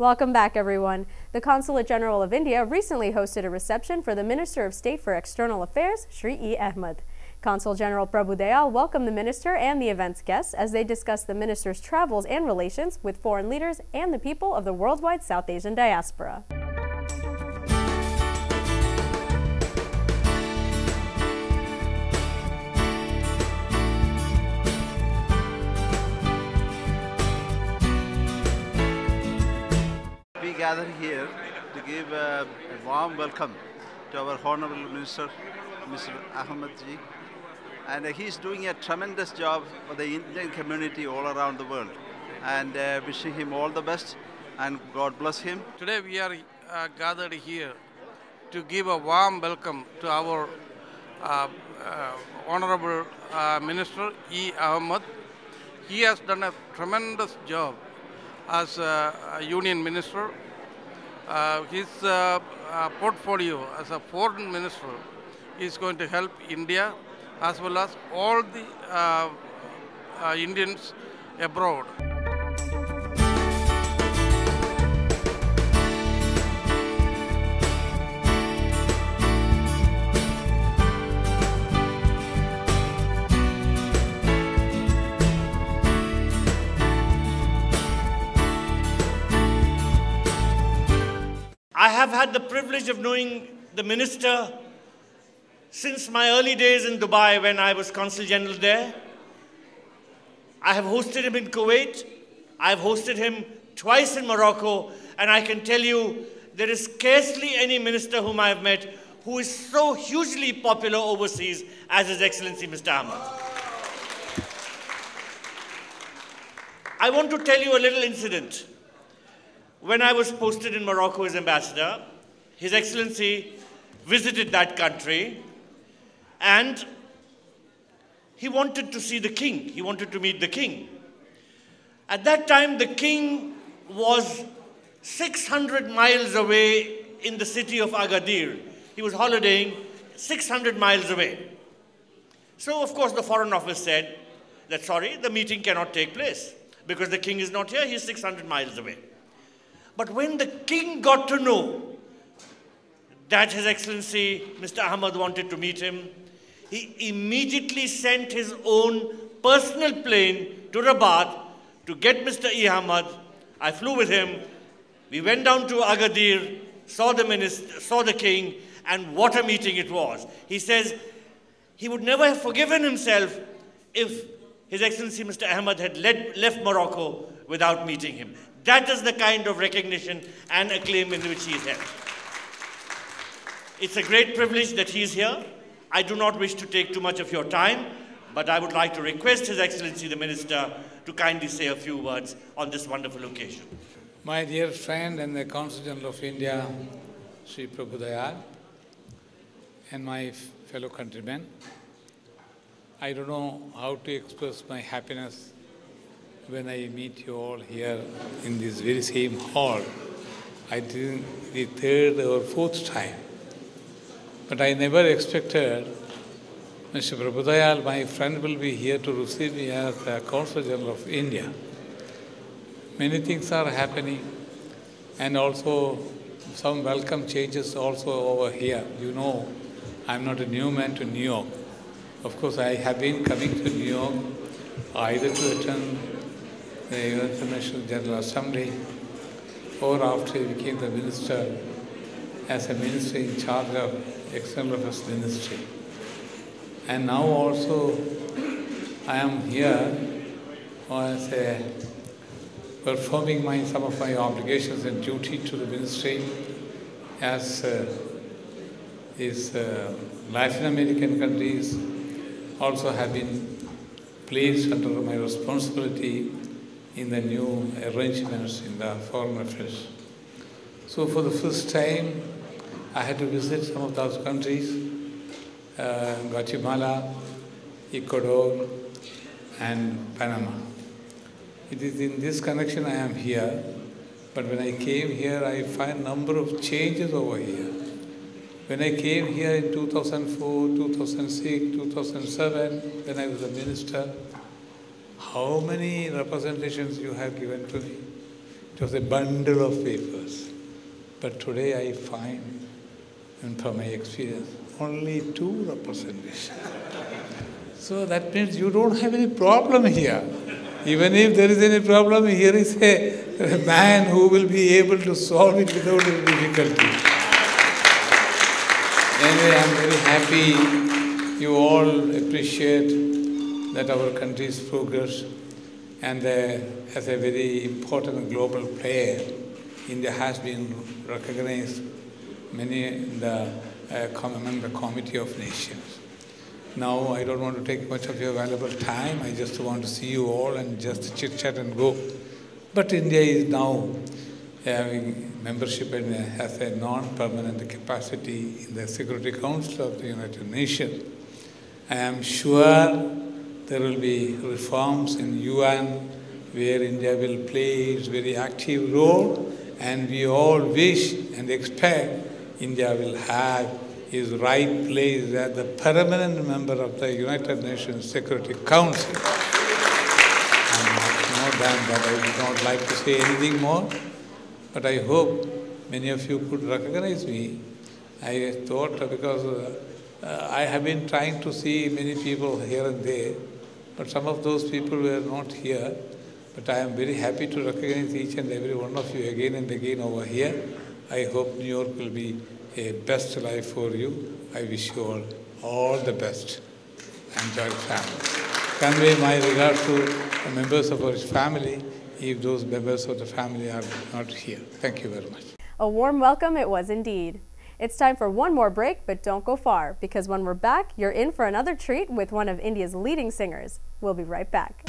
Welcome back, everyone. The Consulate General of India recently hosted a reception for the Minister of State for External Affairs, Shri E. Ahmed. Consul General Prabhu Dayal welcomed the minister and the event's guests as they discussed the minister's travels and relations with foreign leaders and the people of the worldwide South Asian diaspora. We gather here to give a warm welcome to our Honorable Minister, Mr. Ahmed Ji. And he's doing a tremendous job for the Indian community all around the world. And wishing him all the best and God bless him. Today we are gathered here to give a warm welcome to our Honorable Minister E. Ahmed. He has done a tremendous job as a Union Minister. His portfolio as a foreign minister is going to help India as well as all the Indians abroad. I have had the privilege of knowing the minister since my early days in Dubai when I was Consul General there. I have hosted him in Kuwait. I have hosted him twice in Morocco. And I can tell you, there is scarcely any minister whom I have met who is so hugely popular overseas as His Excellency Mr. Ahmed. I want to tell you a little incident. When I was posted in Morocco as ambassador, His Excellency visited that country and he wanted to see the king. He wanted to meet the king. At that time, the king was 600 miles away in the city of Agadir. He was holidaying 600 miles away. So, of course, the Foreign Office said that, sorry, the meeting cannot take place because the king is not here, he is 600 miles away. But when the king got to know that His Excellency Mr. Ahmed wanted to meet him, he immediately sent his own personal plane to Rabat to get Mr. E. Ahmed. I flew with him. We went down to Agadir, saw the minister, saw the king, and what a meeting it was. He says he would never have forgiven himself if His Excellency Mr. Ahmed had left Morocco without meeting him. That is the kind of recognition and acclaim in which he is held. It's a great privilege that he is here. I do not wish to take too much of your time, but I would like to request His Excellency the Minister to kindly say a few words on this wonderful occasion. My dear friend and the Consul General of India, Shri Prabhu Dayal, and my fellow countrymen, I don't know how to express my happiness when I meet you all here in this very same hall. I think the third or fourth time. But I never expected Mr. Prabhu Dayal, my friend, will be here to receive me as the Consul General of India. Many things are happening and also some welcome changes also over here. You know, I'm not a new man to New York. Of course, I have been coming to New York either to attend the International General Assembly or after I became the minister as a minister in charge of External Affairs Ministry. And now also I am here as performing some of my obligations and duty to the ministry as these Latin American countries also have been placed under my responsibility in the new arrangements in the foreign affairs. So for the first time, I had to visit some of those countries, Guatemala, Ecuador, and Panama. It is in this connection I am here, but when I came here, I find a number of changes over here. When I came here in 2004, 2006, 2007, when I was a minister, how many representations you have given to me? It was a bundle of papers. But today I find, and from my experience, only 2 representations. So that means you don't have any problem here. Even if there is any problem, here is a man who will be able to solve it without any difficulty. Anyway, I'm very happy you all appreciate that our country's progress, and as a very important global player, India has been recognized among the Committee of Nations. Now, I don't want to take much of your valuable time. I just want to see you all and just chit-chat and go. But India is now having membership as a non-permanent capacity in the Security Council of the United Nations. I am sure there will be reforms in UN where India will play its very active role, and we all wish and expect India will have its right place as the permanent member of the United Nations Security Council. I'm much more than that. I would not like to say anything more, but I hope many of you could recognize me. I thought because I have been trying to see many people here and there, but some of those people were not here. But I am very happy to recognize each and every one of you again and again over here. I hope New York will be a best life for you. I wish you all the best. Enjoy family. Convey my regards to the members of our family if those members of the family are not here. Thank you very much. A warm welcome it was indeed. It's time for one more break, but don't go far, because when we're back, you're in for another treat with one of India's leading singers. We'll be right back.